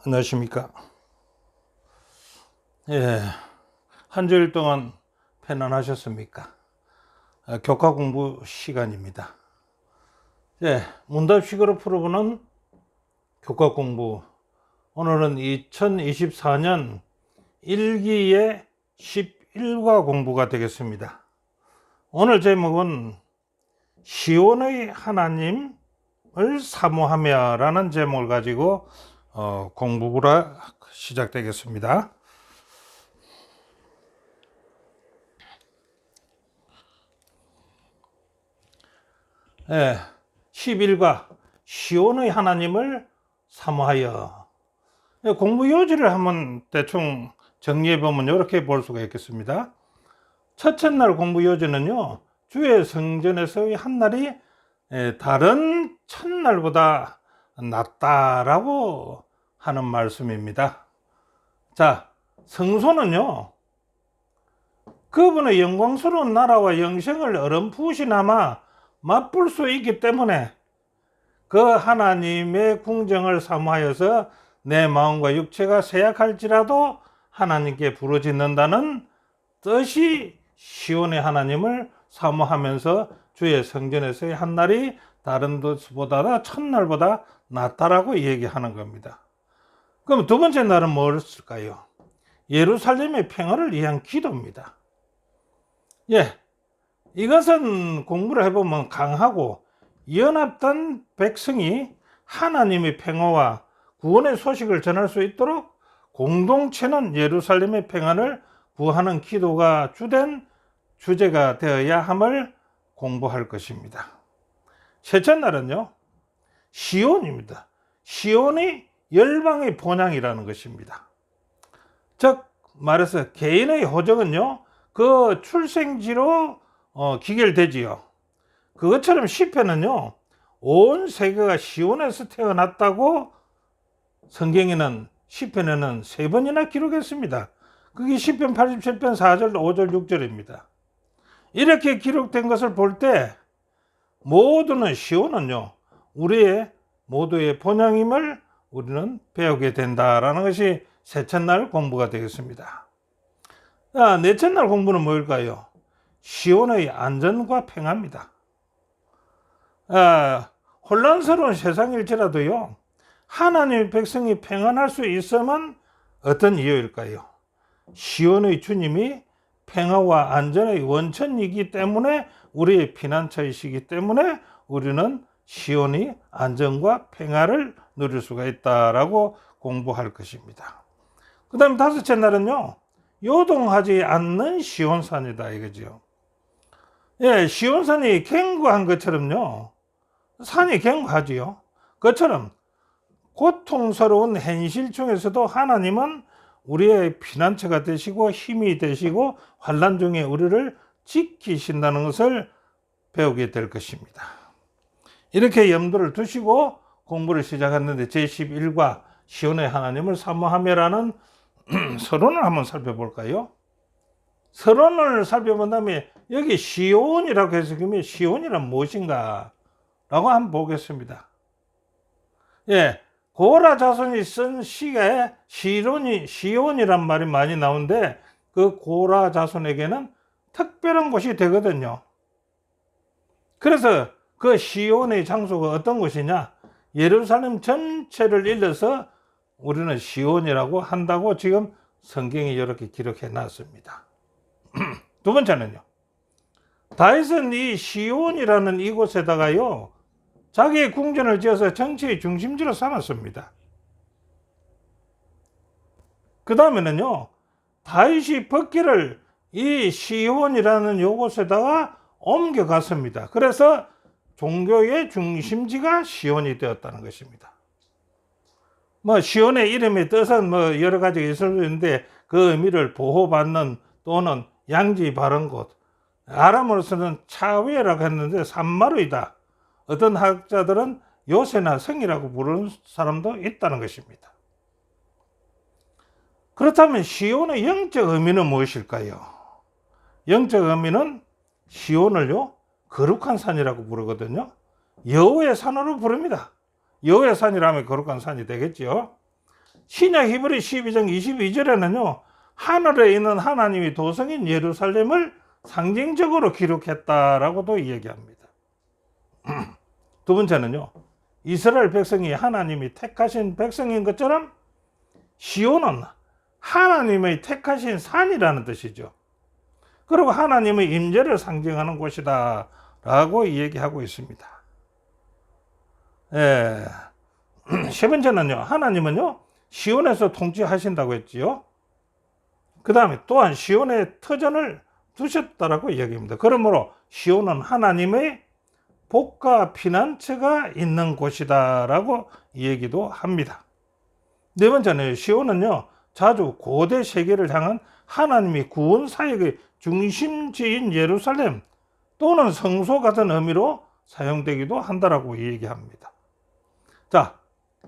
안녕하십니까. 예, 한 주일 동안 편안하셨습니까? 교과 공부 시간입니다. 예, 문답식으로 풀어보는 교과 공부. 오늘은 2024년 1기의 11과 공부가 되겠습니다. 오늘 제목은 시온의 하나님을 사모하며 라는 제목을 가지고 공부가 시작되겠습니다. 예, 11과 시온의 하나님을 사모하여. 공부 요지를 한번 대충 정리해보면 이렇게 볼 수가 있겠습니다. 첫째 날 공부 요지는요, 주의 성전에서의 한 날이 다른 첫날보다 낫다라고 하는 말씀입니다. 자, 성소는요, 그분의 영광스러운 나라와 영생을 어렴풋이나마 맛볼 수 있기 때문에 그 하나님의 궁정을 사모하여서 내 마음과 육체가 쇠약할지라도 하나님께 부르짖는다는 뜻이 시온의 하나님을 사모하면서 주의 성전에서의 한 날이 다른 것보다 첫날보다 낫다라고 얘기하는 겁니다. 그럼 두 번째 날은 무엇일까요? 예루살렘의 평화를 위한 기도입니다. 예, 이것은 공부를 해보면 강하고 연합된 백성이 하나님의 평화와 구원의 소식을 전할 수 있도록 공동체는 예루살렘의 평안을 구하는 기도가 주된 주제가 되어야 함을 공부할 것입니다. 셋째 날은요, 시온입니다. 시온이 열방의 본향이라는 것입니다. 즉 말해서 개인의 호적은요, 그 출생지로 기결되지요. 그것처럼 시편은요, 온 세계가 시온에서 태어났다고 성경에는 시편에는 3번이나 기록했습니다. 그게 시편 87편 4절, 5절, 6절입니다. 이렇게 기록된 것을 볼 때 모두는 시온은요, 우리의 모두의 본향임을 우리는 배우게 된다라는 것이 셋째 날 공부가 되겠습니다. 넷째 날 공부는 뭘까요? 시온의 안전과 평화입니다. 혼란스러운 세상일지라도요, 하나님의 백성이 평안할 수 있으면 어떤 이유일까요? 시온의 주님이 평화와 안전의 원천이기 때문에 우리의 피난처이시기 때문에 우리는 시온이 안전과 평화를 누릴 수가 있다라고 공부할 것입니다. 그 다음 다섯째 날은요, 요동하지 않는 시온산이다 이거죠. 예, 시온산이 견고한 것처럼요, 산이 견고하지요. 그것처럼 고통스러운 현실 중에서도 하나님은 우리의 피난처가 되시고 힘이 되시고 환난 중에 우리를 지키신다는 것을 배우게 될 것입니다. 이렇게 염두를 두시고 공부를 시작했는데 제11과 시온의 하나님을 사모하며라는 서론을 한번 살펴볼까요? 서론을 살펴본 다음에 여기 시온이라고 해서 그러면 시온이란 무엇인가 라고 한번 보겠습니다. 예, 고라 자손이 쓴 시에 시온이란 말이 많이 나오는데 그 고라 자손에게는 특별한 곳이 되거든요. 그래서 그 시온의 장소가 어떤 곳이냐? 예루살렘 전체를 일러서 우리는 시온이라고 한다고 지금 성경이 이렇게 기록해 놨습니다. 두 번째는요, 다윗은 이 시온이라는 이곳에다가요, 자기의 궁전을 지어서 정치의 중심지로 삼았습니다. 그 다음에는요, 다윗이 법궤를 이 시온이라는 이곳에다가 옮겨갔습니다. 그래서 종교의 중심지가 시온이 되었다는 것입니다. 시온의 이름의 뜻은 여러 가지가 있을 수 있는데 그 의미를 보호받는 또는 양지 바른 곳, 아람어로서는 차웨라고 했는데 산마루이다. 어떤 학자들은 요새나 성이라고 부르는 사람도 있다는 것입니다. 그렇다면 시온의 영적 의미는 무엇일까요? 영적 의미는 시온을요, 거룩한 산이라고 부르거든요. 여호와의 산으로 부릅니다. 여호와의 산이라면 거룩한 산이 되겠죠. 신약 히브리 12장 22절에는요, 하늘에 있는 하나님이 도성인 예루살렘을 상징적으로 기록했다라고도 얘기합니다. 두 번째는요, 이스라엘 백성이 하나님이 택하신 백성인 것처럼 시온은 하나님의 택하신 산이라는 뜻이죠. 그리고 하나님의 임재를 상징하는 곳이다 라고 얘기하고 있습니다. 세 번째는요, 하나님은요 시온에서 통치하신다고 했지요. 그 다음에 또한 시온에 터전을 두셨다라고 이야기합니다. 그러므로 시온은 하나님의 복과 피난처가 있는 곳이다 라고 얘기도 합니다. 네 번째는 시온은요, 자주 고대 세계를 향한 하나님의 구원 사역의 중심지인 예루살렘 또는 성소 같은 의미로 사용되기도 한다라고 얘기합니다. 자,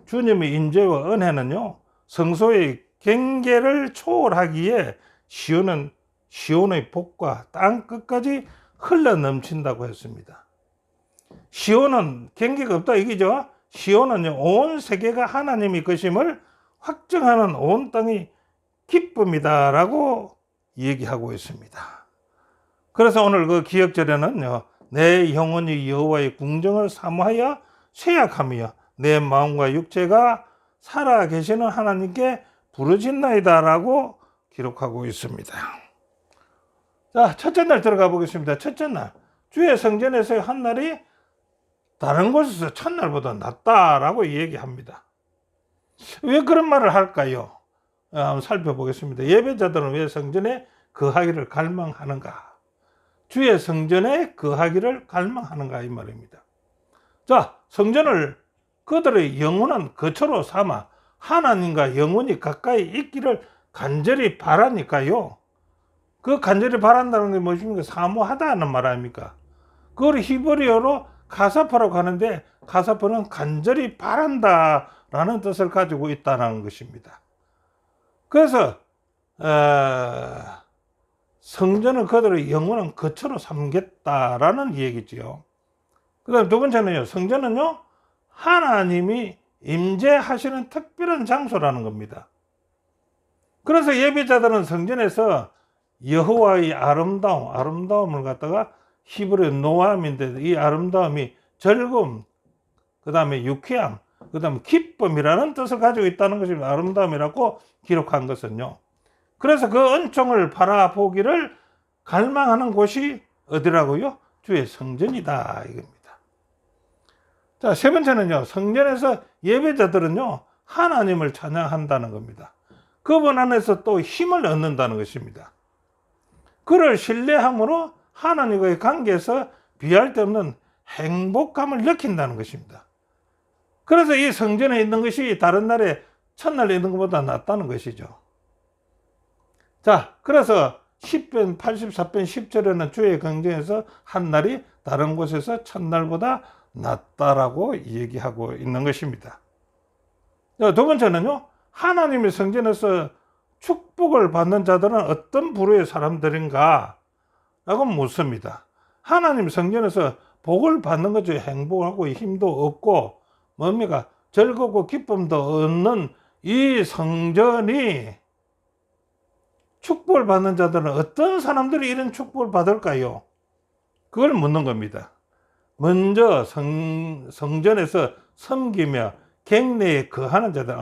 주님의 임재와 은혜는요, 성소의 경계를 초월하기에 시온의 복과 땅 끝까지 흘러 넘친다고 했습니다. 시온은 경계가 없다 이기죠. 시온은요, 온 세계가 하나님의 것임을 확증하는 온 땅의 기쁨이다라고 얘기하고 있습니다. 그래서 오늘 그 기억절에는요, 내 영혼이 여호와의 궁정을 사모하여 쇠약하며 내 마음과 육체가 살아 계시는 하나님께 부르짖나이다라고 기록하고 있습니다. 자, 첫째 날 들어가 보겠습니다. 첫째 날, 주의 성전에서의 한 날이 다른 곳에서 첫날보다 낫다라고 얘기합니다. 왜 그런 말을 할까요? 한번 살펴보겠습니다. 예배자들은 왜 성전에 거하기를 갈망하는가? 주의 성전에 거하기를 갈망하는가 이 말입니다. 자, 성전을 그들의 영원한 거처로 삼아 하나님과 영원히 가까이 있기를 간절히 바라니까요. 그 간절히 바란다는 게 무엇입니까? 사모하다는 말 아닙니까? 그걸 히브리어로 가사파라고 하는데, 가사파는 간절히 바란다라는 뜻을 가지고 있다는 것입니다. 그래서 성전은 그들의 영원한 거처로 삼겠다라는 얘기지요. 그 다음 두 번째는요, 성전은요, 하나님이 임재하시는 특별한 장소라는 겁니다. 그래서 예배자들은 성전에서 여호와의 아름다움을 갖다가 히브리 노암인데, 이 아름다움이 즐거움, 그 다음에 유쾌함, 그 다음에 기쁨이라는 뜻을 가지고 있다는 것입니다. 아름다움이라고 기록한 것은요. 그래서 그 은총을 바라보기를 갈망하는 곳이 어디라고요? 주의 성전이다 이겁니다. 자, 세 번째는요, 성전에서 예배자들은요, 하나님을 찬양한다는 겁니다. 그분 안에서 또 힘을 얻는다는 것입니다. 그를 신뢰함으로 하나님과의 관계에서 비할 데 없는 행복감을 느낀다는 것입니다. 그래서 이 성전에 있는 것이 다른 날에 첫날에 있는 것보다 낫다는 것이죠. 자, 그래서 10편 84편 10절에는 주의 경전에서 한 날이 다른 곳에서 첫날보다 낫다라고 얘기하고 있는 것입니다. 자, 두 번째는요, 하나님의 성전에서 축복을 받는 자들은 어떤 부류의 사람들인가 라고 묻습니다. 하나님 성전에서 복을 받는 거죠. 행복하고 힘도 얻고 뭡니까? 즐겁고 기쁨도 얻는 이 성전이 축복을 받는 자들은 어떤 사람들이 이런 축복을 받을까요? 그걸 묻는 겁니다. 먼저 성전에서 섬기며 객내에 거하는 자들,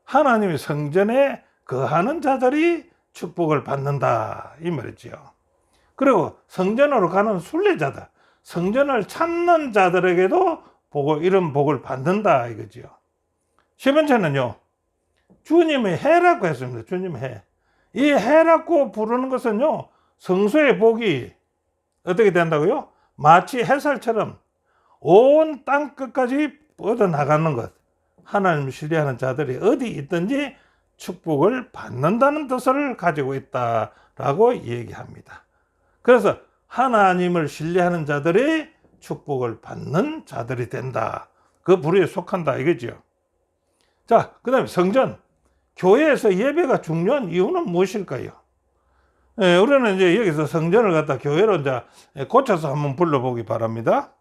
하나님의 성전에 거하는 자들이 축복을 받는다 이 말이지요. 그리고 성전으로 가는 순례자들, 성전을 찾는 자들에게도 이런 복을 받는다 이거지요. 세 번째는요, 주님의 해라고 했습니다. 주님의 해. 이 해라고 부르는 것은요, 성소의 복이 어떻게 된다고요? 마치 햇살처럼 온 땅 끝까지 뻗어나가는 것. 하나님을 신뢰하는 자들이 어디 있든지 축복을 받는다는 뜻을 가지고 있다라고 얘기합니다. 그래서 하나님을 신뢰하는 자들이 축복을 받는 자들이 된다. 그 부류에 속한다 이거죠. 자, 그 다음에 성전, 교회에서 예배가 중요한 이유는 무엇일까요? 우리는 이제 여기서 성전을 갖다 교회로 이제 고쳐서 한번 불러보기 바랍니다.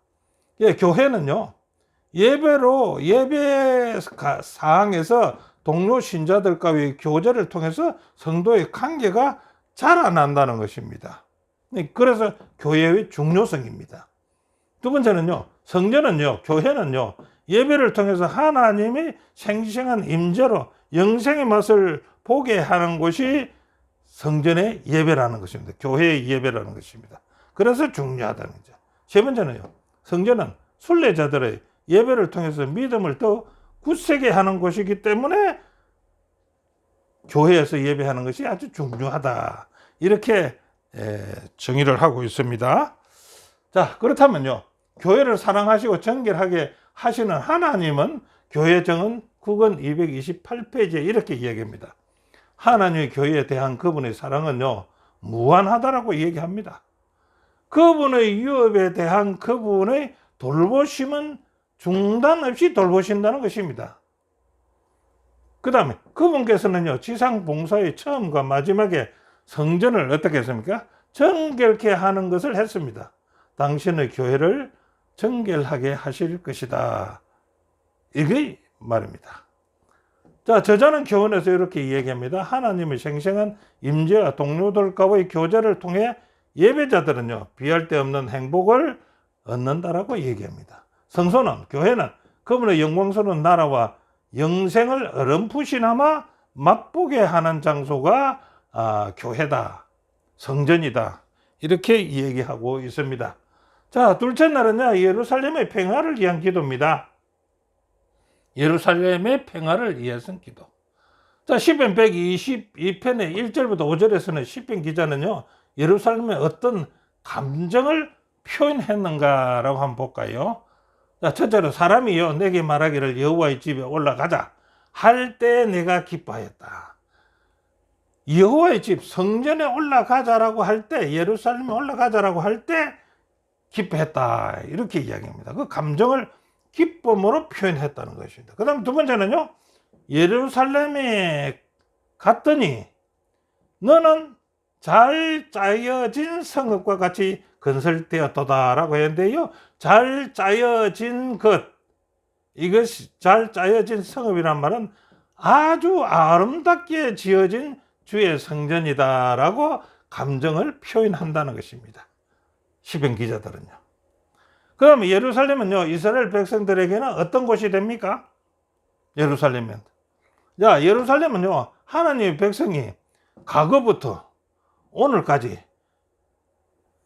교회는요, 예배 사항에서 동료 신자들과의 교제를 통해서 성도의 관계가 자라난다는 것입니다. 그래서 교회의 중요성입니다. 두 번째는요, 성전은요, 교회는요, 예배를 통해서 하나님의 생생한 임재로 영생의 맛을 보게 하는 곳이 성전의 예배라는 것입니다. 교회의 예배라는 것입니다. 그래서 중요하다는 거죠. 세 번째는요, 성전은 순례자들의 예배를 통해서 믿음을 더 굳세게 하는 곳이기 때문에 교회에서 예배하는 것이 아주 중요하다. 이렇게 정의를 하고 있습니다. 자, 그렇다면요, 교회를 사랑하시고 정결하게 하시는 하나님은 교회 정은 9권 228페이지에 이렇게 이야기합니다. 하나님의 교회에 대한 그분의 사랑은요, 무한하다라고 얘기합니다. 그분의 유업에 대한 그분의 돌보심은 중단 없이 돌보신다는 것입니다. 그 다음에 그분께서는요, 지상 봉사의 처음과 마지막에 성전을 어떻게 했습니까? 정결케 하는 것을 했습니다. 당신의 교회를 정결하게 하실 것이다. 이게 말입니다. 자, 저자는 교훈에서 이렇게 이야기합니다. 하나님의 생생한 임재와 동료들과의 교제를 통해 예배자들은요, 비할 데 없는 행복을 얻는다라고 얘기합니다. 성소는, 교회는 그분의 영광스러운 나라와 영생을 어렴풋이나마 맛보게 하는 장소가 교회다, 성전이다, 이렇게 얘기하고 있습니다. 자, 둘째 날은요, 예루살렘의 평화를 위한 기도입니다. 예루살렘의 평화를 위해서 기도. 자, 시편 122편의 1절부터 5절에서는 시편 기자는요, 예루살렘의 어떤 감정을 표현했는가라고 한번 볼까요? 자, 첫째로 사람이요, 내게 말하기를 여호와의 집에 올라가자 할 때 내가 기뻐하였다. 여호와의 집, 성전에 올라가자라고 할 때, 예루살렘에 올라가자라고 할 때 기뻐했다. 이렇게 이야기합니다. 그 감정을 기쁨으로 표현했다는 것입니다. 그 다음 두 번째는요, 예루살렘에 갔더니 너는 잘 짜여진 성읍과 같이 건설되었도다라고 했는데요, 잘 짜여진 것, 이것이 잘 짜여진 성읍이란 말은 아주 아름답게 지어진 주의 성전이다라고 감정을 표현한다는 것입니다. 시편 기자들은요. 그럼 예루살렘은요, 이스라엘 백성들에게는 어떤 곳이 됩니까? 예루살렘은. 자, 예루살렘은요, 하나님의 백성이 과거부터 오늘까지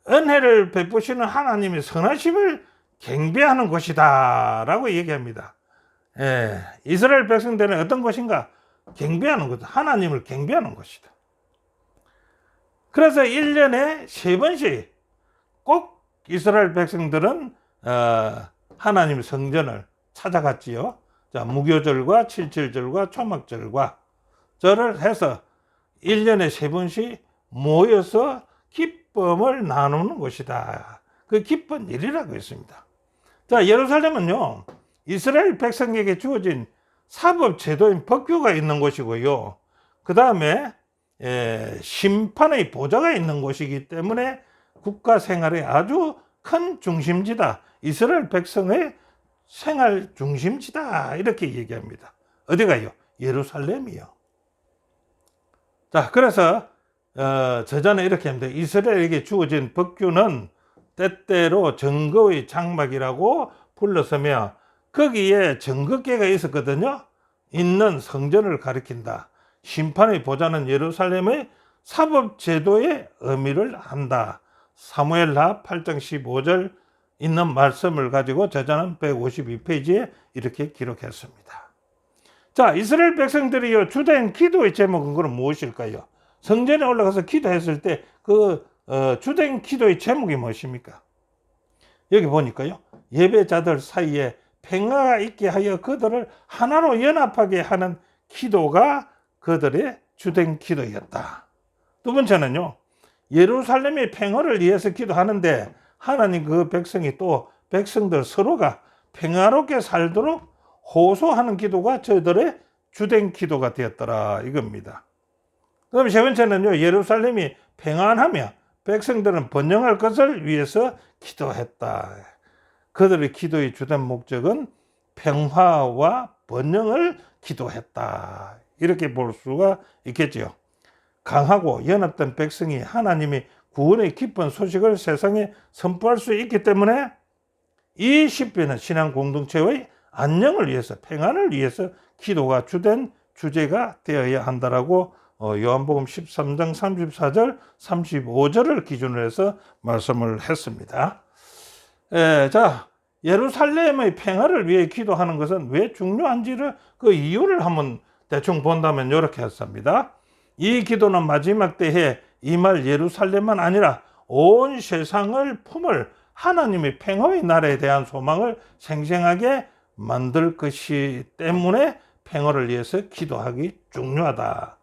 은혜를 베푸시는 하나님의 선하심을 경배하는 곳이다 라고 얘기합니다. 이스라엘 백성들은 어떤 곳인가? 경배하는 곳, 하나님을 경배하는 곳이다. 그래서 1년에 3번씩 꼭 이스라엘 백성들은 하나님 성전을 찾아갔지요. 자, 무교절과 칠칠절과 초막절과 절을 해서 1년에 3번씩 모여서 기쁨을 나누는 곳이다. 그 기쁜 일이라고 했습니다. 자, 예루살렘은요, 이스라엘 백성에게 주어진 사법 제도인 법규가 있는 곳이고요. 그 다음에 심판의 보좌가 있는 곳이기 때문에 국가 생활의 아주 큰 중심지다. 이스라엘 백성의 생활 중심지다. 이렇게 얘기합니다. 어디가요? 예루살렘이요. 자, 그래서 저자는 이렇게 합니다. 이스라엘에게 주어진 법규는 때때로 증거의 장막이라고 불렀으며 거기에 증거궤가 있었거든요. 있는 성전을 가리킨다. 심판의 보좌는 예루살렘의 사법제도의 의미를 한다. 사무엘하 8장 15절 있는 말씀을 가지고 저자는 152페이지에 이렇게 기록했습니다. 자, 이스라엘 백성들이 주된 기도의 제목은 그럼 무엇일까요? 성전에 올라가서 기도했을 때 그 주된 기도의 제목이 무엇입니까? 여기 보니까요, 예배자들 사이에 평화가 있게 하여 그들을 하나로 연합하게 하는 기도가 그들의 주된 기도였다. 두 번째는요, 예루살렘의 평화를 위해서 기도하는데 하나님 그 백성이 또 백성들 서로가 평화롭게 살도록 호소하는 기도가 저들의 주된 기도가 되었더라 이겁니다. 그다음에 세 번째는요, 예루살렘이 평안하며 백성들은 번영할 것을 위해서 기도했다. 그들의 기도의 주된 목적은 평화와 번영을 기도했다. 이렇게 볼 수가 있겠지요. 강하고 연합된 백성이 하나님이 구원의 기쁜 소식을 세상에 선포할 수 있기 때문에 이 시편은 신앙 공동체의 안녕을 위해서, 평안을 위해서 기도가 주된 주제가 되어야 한다라고 요한복음 13장 34절, 35절을 기준으로 해서 말씀을 했습니다. 자, 예루살렘의 평화를 위해 기도하는 것은 왜 중요한지를 그 이유를 한번 대충 본다면 이렇게 했습니다. 이 기도는 마지막 때에 임할 예루살렘만 아니라 온 세상을 품을 하나님의 평화의 나라에 대한 소망을 생생하게 만들 것이 때문에 평화를 위해서 기도하기 중요하다.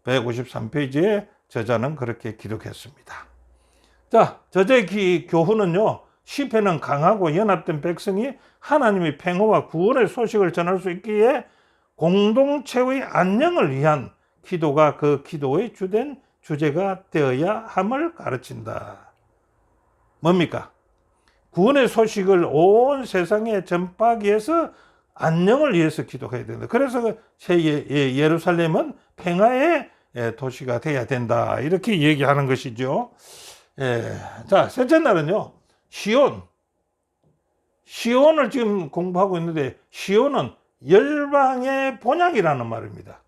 153페이지에 저자는 그렇게 기록했습니다. 자, 저자의 교훈은요, 시편은 강하고 연합된 백성이 하나님의 평화와 구원의 소식을 전할 수 있기에 공동체의 안녕을 위한 기도가 그 기도의 주된 주제가 되어야 함을 가르친다. 뭡니까? 구원의 소식을 온 세상에 전파하기 위해서 안녕을 위해서 기도해야 된다. 그래서 예루살렘은 평화의 도시가 돼야 된다. 이렇게 얘기하는 것이죠. 자, 셋째 날은요, 시온을 지금 공부하고 있는데, 시온은 열방의 본향이라는 말입니다.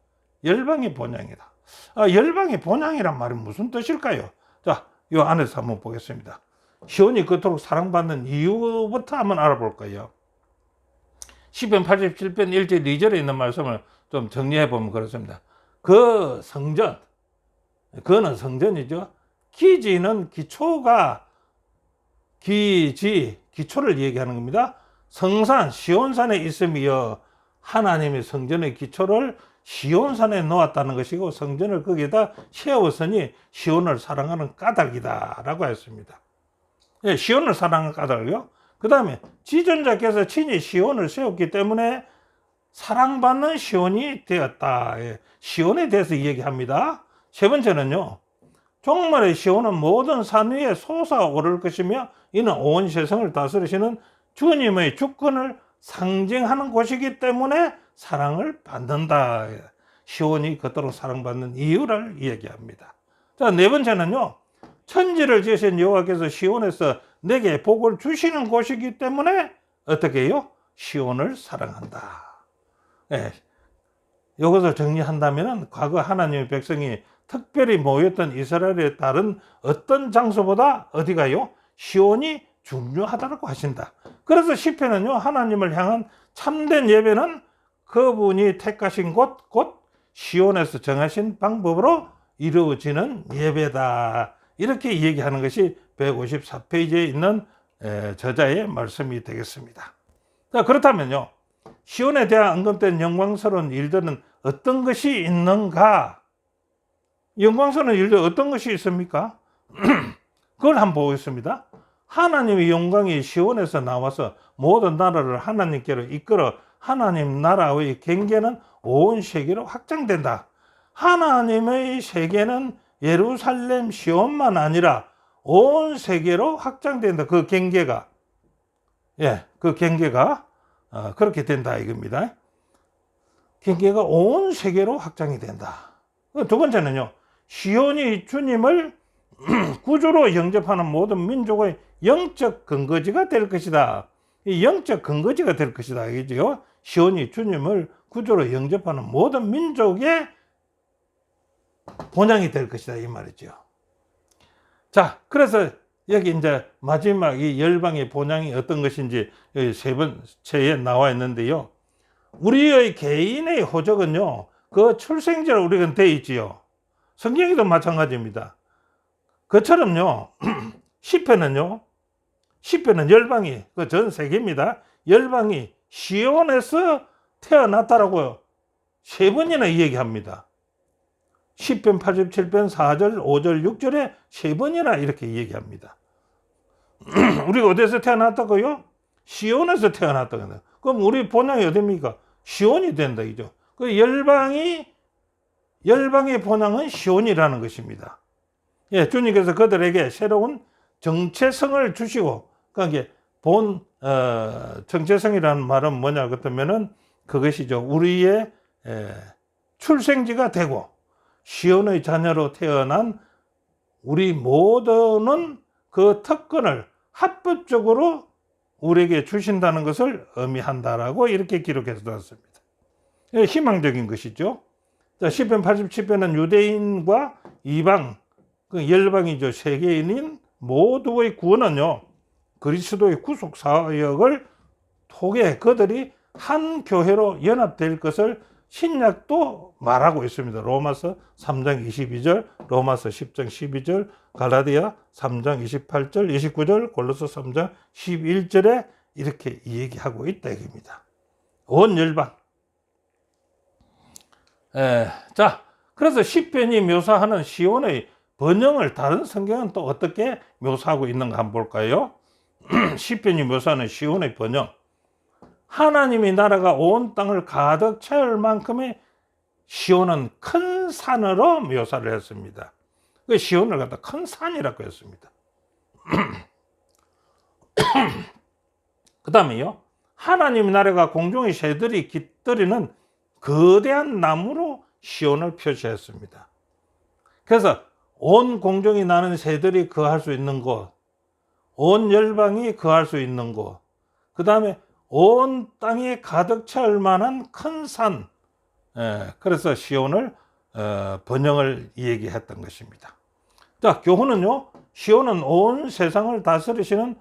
열방의 본향이다. 열방의 본향이란 말은 무슨 뜻일까요? 자, 이 안에서 한번 보겠습니다. 시온이 그토록 사랑받는 이유부터 한번 알아볼 거예요. 시편 87편 1절 2절에 있는 말씀을 좀 정리해 보면 그렇습니다. 그 성전, 그는 성전이죠. 기지는 기초를 얘기하는 겁니다. 성산, 시온산에 있으며 하나님의 성전의 기초를 시온산에 놓았다는 것이고 성전을 거기에다 세웠으니 시온을 사랑하는 까닭이다 라고 했습니다. 시온을 사랑하는 까닭이요. 그 다음에 지존자께서 친히 시온을 세웠기 때문에 사랑받는 시온이 되었다. 시온에 대해서 얘기합니다. 세 번째는요, 종말의 시온은 모든 산 위에 솟아오를 것이며 이는 온 세상을 다스리시는 주님의 주권을 상징하는 곳이기 때문에 사랑을 받는다. 시온이 그토록 사랑받는 이유를 얘기합니다. 자, 네 번째는요, 천지를 지으신 여호와께서 시온에서 내게 복을 주시는 곳이기 때문에 어떻게 해요? 시온을 사랑한다. 이것을 정리한다면 과거 하나님의 백성이 특별히 모였던 이스라엘에 따른 어떤 장소보다 어디가요? 시온이 중요하다고 하신다. 그래서 시편은요, 하나님을 향한 참된 예배는 그분이 택하신 곳, 곧 시온에서 정하신 방법으로 이루어지는 예배다. 이렇게 얘기하는 것이 154페이지에 있는 저자의 말씀이 되겠습니다. 자, 그렇다면요, 시온에 대한 언급된 영광스러운 일들은 어떤 것이 있는가? 영광스러운 일들 어떤 것이 있습니까? 그걸 한번 보겠습니다. 하나님의 영광이 시온에서 나와서 모든 나라를 하나님께로 이끌어 하나님 나라의 경계는 온 세계로 확장된다. 하나님의 세계는 예루살렘 시온만 아니라 온 세계로 확장된다. 그 경계가 그렇게 된다 이겁니다. 경계가 온 세계로 확장이 된다. 두 번째는요, 시온이 주님을 구주로 영접하는 모든 민족의 영적 근거지가 될 것이다. 이 영적 근거지가 될 것이다. 이죠. 시온이 주님을 구주로 영접하는 모든 민족의 본향이 될 것이다. 이 말이죠. 자, 그래서 여기 이제 마지막 이 열방의 본향이 어떤 것인지 여기 세 번째에 나와 있는데요. 우리의 개인의 호적은요, 그 출생지로 우리가 돼 있지요. 성경에도 마찬가지입니다. 그처럼요, 시편은 열방이, 그 전 세계입니다. 열방이 시온에서 태어났다라고 세 번이나 얘기합니다. 시편 87편 4절, 5절, 6절에 세 번이나 이렇게 얘기합니다. 우리가 어디서 태어났다고요? 시온에서 태어났다고요. 그럼 우리 본향이 어디입니까? 시온이 된다, 이죠. 그 열방의 본향은 시온이라는 것입니다. 주님께서 그들에게 새로운 정체성을 주시고, 그러니까 정체성이라는 말은 뭐냐 그러면은 그것이죠. 우리의 출생지가 되고 시온의 자녀로 태어난 우리 모두는 그 특권을 합법적으로 우리에게 주신다는 것을 의미한다라고 이렇게 기록해서 놨습니다. 희망적인 것이죠. 자, 시편 87편은 유대인과 이방, 그 열방이죠. 세계인인 모두의 구원은요, 그리스도의 구속 사역을 통해 그들이 한 교회로 연합될 것을 신약도 말하고 있습니다. 로마서 3장 22절, 로마서 10장 12절, 갈라디아 3장 28절, 29절, 골로새 3장 11절에 이렇게 얘기하고 있다 얘기입니다. 온 열방. 자, 그래서 시편이 묘사하는 시온의 번영을 다른 성경은 또 어떻게 묘사하고 있는가 한번 볼까요? 시편이 묘사하는 시온의 번영. 하나님의 나라가 온 땅을 가득 채울 만큼의 시온은 큰 산으로 묘사를 했습니다. 그 시온을 갖다 큰 산이라고 했습니다. 그 다음에요, 하나님의 나라가 공중의 새들이 깃들이는 거대한 나무로 시온을 표시했습니다. 그래서 온 공중이 나는 새들이 거할 수 있는 곳, 온 열방이 거할 수 있는 곳, 그 다음에 온 땅에 가득 채울 만한 큰 산, 그래서 시온을 번영을 얘기했던 것입니다. 자, 교훈은요, 시온은 온 세상을 다스리시는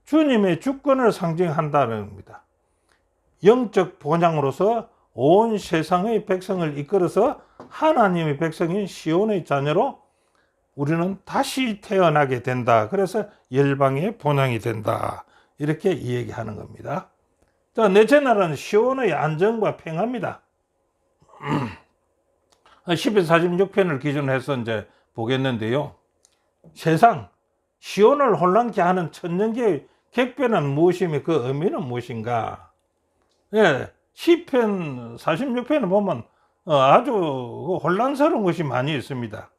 주님의 주권을 상징한다는 겁니다. 영적 본향으로서 온 세상의 백성을 이끌어서 하나님의 백성인 시온의 자녀로 우리는 다시 태어나게 된다. 그래서 열방의 본향이 된다. 이렇게 얘기하는 겁니다. 자, 넷째 나라는 시온의 안정과 평화입니다. 시편 46편을 기준으로 해서 이제 보겠는데요. 세상, 시온을 혼란케 하는 천년기의 객변은 무엇이며 그 의미는 무엇인가? 예, 시편 46편을 보면 아주 혼란스러운 것이 많이 있습니다.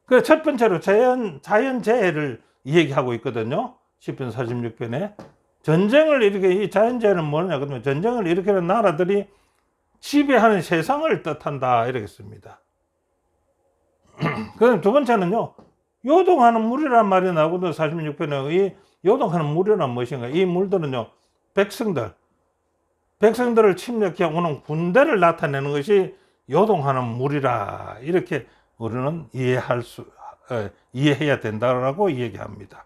그 첫 번째로 자연재해를 얘기하고 있거든요. 시편 46편에. 전쟁을 이 자연재해는 뭐냐? 그러면 전쟁을 일으키는 나라들이 지배하는 세상을 뜻한다. 이러겠습니다. 그다음 두 번째는요, 요동하는 물이란 말이 나오거든요. 46편에. 이 요동하는 물이란 무엇인가? 이 물들은요, 백성들을 침략해 오는 군대를 나타내는 것이 요동하는 물이라. 이렇게 우리는 이해해야 된다라고 얘기합니다.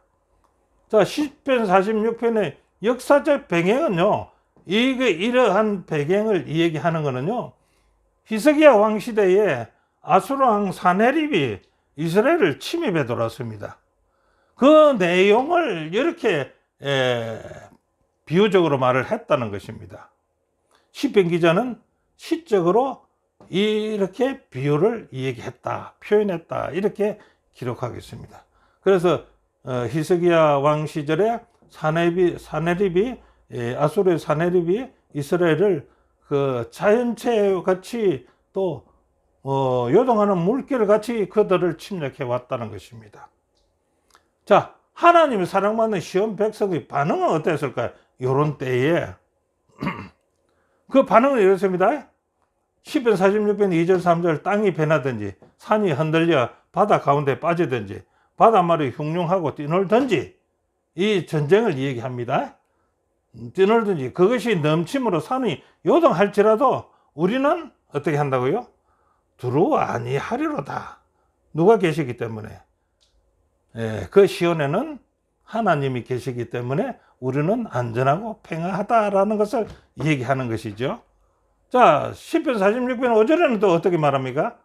자, 시편 46편의 역사적 배경은요, 이러한 배경을 얘기하는 거는요, 히스기야 왕 시대에 아수르 왕 사네립이 이스라엘을 침입해 들어왔습니다. 그 내용을 이렇게 비유적으로 말을 했다는 것입니다. 시편 기자는 시적으로 이렇게 비유를 얘기했다, 표현했다, 이렇게 기록하겠습니다. 그래서 히스기야 왕 시절에 사네립이 아수르의 사네립이 이스라엘을 그 자연체와 같이 또 요동하는 물결 같이 그들을 침략해 왔다는 것입니다. 자, 하나님의 사랑받는 시온 백성의 반응은 어땠을까요? 이런 때에 그 반응은 이렇습니다. 시편 46편 2절 3절, 땅이 변하든지 산이 흔들려 바다 가운데 빠지든지 바닷말이 흉흉하고 뛰놀든지, 이 전쟁을 얘기합니다. 뛰놀든지 그것이 넘침으로 산이 요동할지라도 우리는 어떻게 한다고요? 두려워 아니하리로다. 누가 계시기 때문에. 그 시온에는 하나님이 계시기 때문에 우리는 안전하고 평화하다라는 것을 얘기하는 것이죠. 자, 시편 46편 5절에는 또 어떻게 말합니까?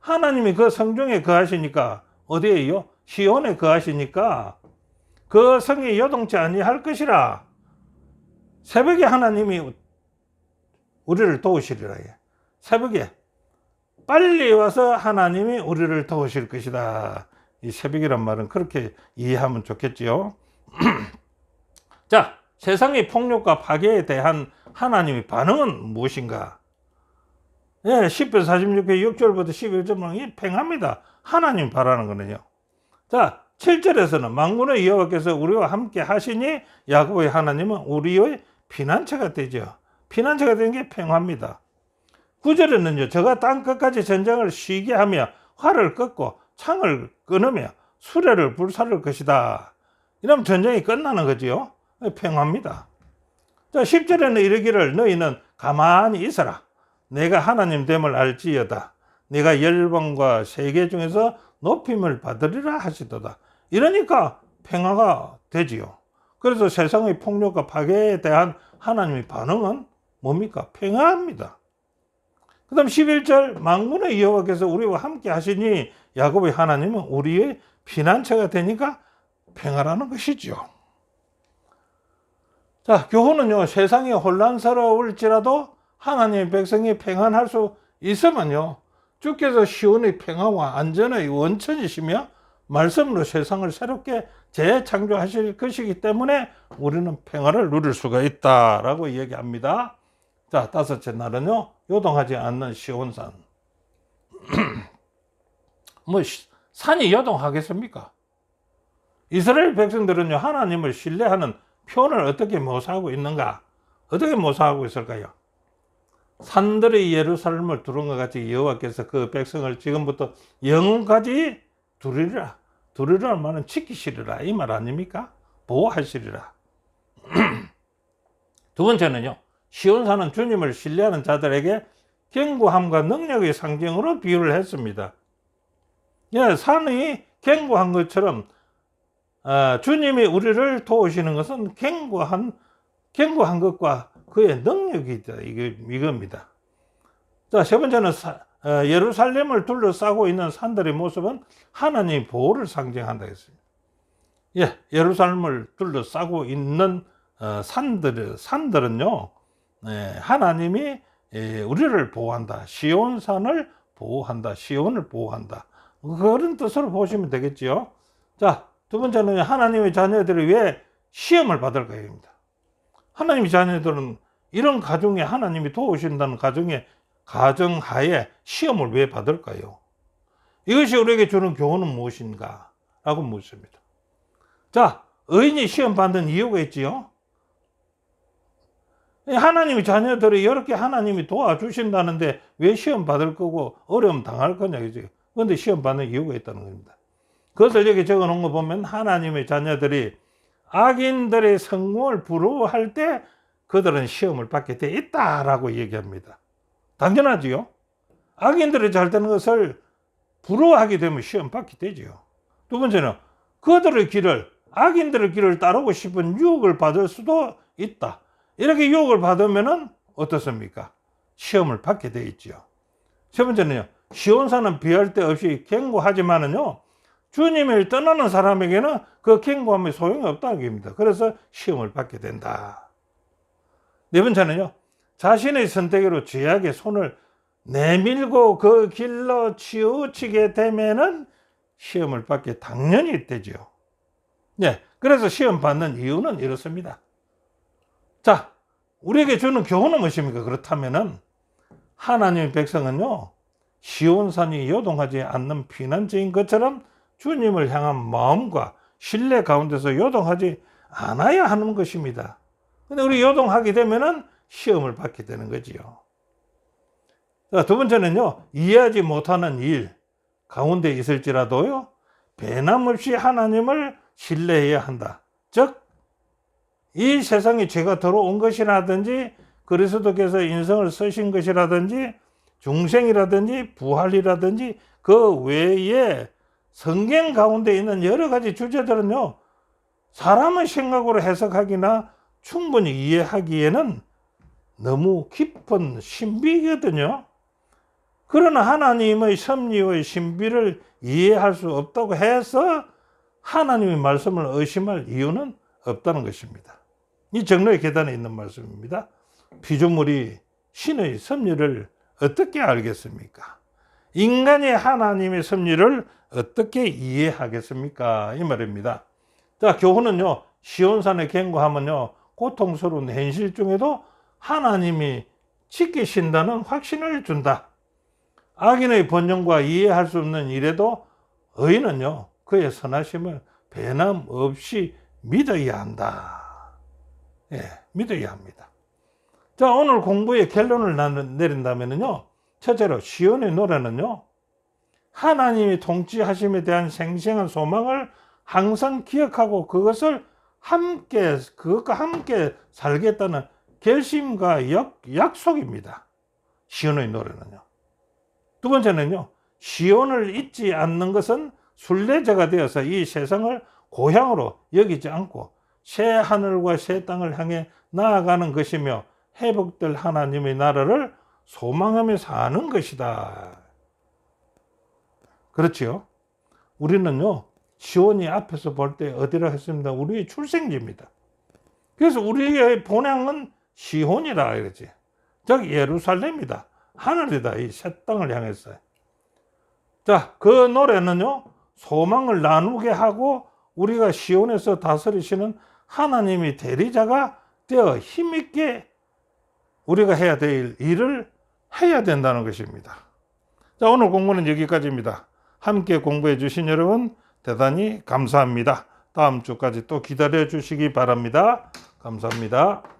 하나님이 그 성중에 거하시니까, 어디에요? 시온에 거하시니까 그 성이 요동치 아니할 것이라. 새벽에 하나님이 우리를 도우시리라. 새벽에 빨리 와서 하나님이 우리를 도우실 것이다. 이 새벽이란 말은 그렇게 이해하면 좋겠지요. 자, 세상의 폭력과 파괴에 대한 하나님의 반응은 무엇인가? 시편 46편 6절부터 11절은 평화입니다. 하나님 바라는 거는요. 자, 7절에서는 만군의 여호와께서 우리와 함께 하시니 야곱의 하나님은 우리의 피난처가 되죠. 피난처가 된 게 평화입니다. 9절에는요, 저가 땅 끝까지 전쟁을 쉬게 하며 활을 꺾고 창을 끊으며 수레를 불사를 것이다. 이러면 전쟁이 끝나는 거지요. 평화입니다. 자, 10절에는 이르기를 너희는 가만히 있어라. 내가 하나님 됨을 알지어다. 내가 열방과 세계 중에서 높임을 받으리라 하시도다. 이러니까 평화가 되지요. 그래서 세상의 폭력과 파괴에 대한 하나님의 반응은 뭡니까? 평화입니다. 그 다음 11절 만군의 여호와께서 우리와 함께 하시니 야곱의 하나님은 우리의 피난처가 되니까 평화라는 것이죠. 자, 교훈은요, 세상이 혼란스러울지라도 하나님의 백성이 평안할 수 있으면요, 주께서 시온의 평화와 안전의 원천이시며 말씀으로 세상을 새롭게 재창조하실 것이기 때문에 우리는 평화를 누릴 수가 있다라고 얘기합니다. 자, 다섯째 날은요, 요동하지 않는 시온산. 뭐 산이 요동하겠습니까? 이스라엘 백성들은요, 하나님을 신뢰하는 표현을 어떻게 묘사하고 있는가? 어떻게 묘사하고 있을까요? 산들이 예루살렘을 두른 것 같이 여호와께서 그 백성을 지금부터 영원까지 두리라. 두리라 말은 지키시리라 이 말 아닙니까? 보호하시리라. 두 번째는요, 시온산은 주님을 신뢰하는 자들에게 견고함과 능력의 상징으로 비유를 했습니다. 예, 산이 견고한 것처럼 주님이 우리를 도우시는 것은 견고한 것과 그의 능력이 있다. 이겁니다. 자, 세 번째는 예루살렘을 둘러싸고 있는 산들의 모습은 하나님의 보호를 상징한다 했습니다. 예, 예루살렘을 둘러싸고 있는 산들은요, 하나님이 우리를 보호한다. 시온산을 보호한다. 시온을 보호한다. 그런 뜻으로 보시면 되겠지요. 자, 두 번째는 하나님의 자녀들이 왜 시험을 받을까요입니다. 하나님의 자녀들은 이런 가정에 하나님이 도우신다는 가정하에 시험을 왜 받을까요? 이것이 우리에게 주는 교훈은 무엇인가? 라고 묻습니다. 자, 의인이 시험 받는 이유가 있지요. 하나님의 자녀들이 이렇게 하나님이 도와주신다는데 왜 시험 받을 거고 어려움 당할 거냐, 그죠? 그런데 시험 받는 이유가 있다는 겁니다. 그것을 여기 적어 놓은 거 보면 하나님의 자녀들이 악인들의 성공을 부러워할 때 그들은 시험을 받게 돼 있다라고 얘기합니다. 당연하지요. 악인들이 잘 되는 것을 부러워하게 되면 시험 받게 되지요. 두 번째는 악인들의 길을 따르고 싶은 유혹을 받을 수도 있다. 이렇게 유혹을 받으면은 어떻습니까? 시험을 받게 돼 있지요. 세 번째는요, 시온산은 비할 데 없이 견고하지만은요, 주님을 떠나는 사람에게는 그 견고함이 소용이 없다는 겁니다. 그래서 시험을 받게 된다. 네 번째는요, 자신의 선택으로 죄악의 손을 내밀고 그 길로 치우치게 되면은 시험을 받게 당연히 되죠. 네, 그래서 시험 받는 이유는 이렇습니다. 자, 우리에게 주는 교훈은 무엇입니까? 그렇다면은 하나님의 백성은요, 시온산이 요동하지 않는 피난처인 것처럼 주님을 향한 마음과 신뢰 가운데서 요동하지 않아야 하는 것입니다. 근데 우리 요동하게 되면은 시험을 받게 되는 거지요. 자, 두 번째는요, 이해하지 못하는 일 가운데 있을지라도요, 배남없이 하나님을 신뢰해야 한다. 즉, 이 세상에 죄가 들어온 것이라든지 그리스도께서 인생을 쓰신 것이라든지 중생이라든지 부활이라든지 그 외에 성경 가운데 있는 여러 가지 주제들은요, 사람의 생각으로 해석하기나 충분히 이해하기에는 너무 깊은 신비거든요. 그러나 하나님의 섭리의 신비를 이해할 수 없다고 해서 하나님의 말씀을 의심할 이유는 없다는 것입니다. 이 정로의 계단에 있는 말씀입니다. 피조물이 신의 섭리를 어떻게 알겠습니까? 인간이 하나님의 섭리를 어떻게 이해하겠습니까? 이 말입니다. 자, 교훈은요, 시온산의 견고함은요, 고통스러운 현실 중에도 하나님이 지키신다는 확신을 준다. 악인의 번영과 이해할 수 없는 일에도 의인은요, 그의 선하심을 배남 없이 믿어야 한다. 예, 믿어야 합니다. 자, 오늘 공부의 결론을 내린다면요. 첫째로 시온의 노래는요. 하나님이 통치하심에 대한 생생한 소망을 항상 기억하고 그것과 함께 살겠다는 결심과 약속입니다. 시온의 노래는요. 두 번째는요. 시온을 잊지 않는 것은 순례자가 되어서 이 세상을 고향으로 여기지 않고 새 하늘과 새 땅을 향해 나아가는 것이며 회복될 하나님의 나라를 소망하며 사는 것이다. 그렇지요? 우리는요, 시온이 앞에서 볼 때 어디라 했습니다. 우리의 출생지입니다. 그래서 우리의 본향은 시온이라 이러지. 즉 예루살렘이다. 하늘이다. 이 새 땅을 향해서. 자, 그 노래는요, 소망을 나누게 하고 우리가 시온에서 다스리시는 하나님의 대리자가 되어 힘있게 우리가 해야 될 일을 해야 된다는 것입니다. 자, 오늘 공부는 여기까지입니다. 함께 공부해 주신 여러분 대단히 감사합니다. 다음 주까지 또 기다려 주시기 바랍니다. 감사합니다.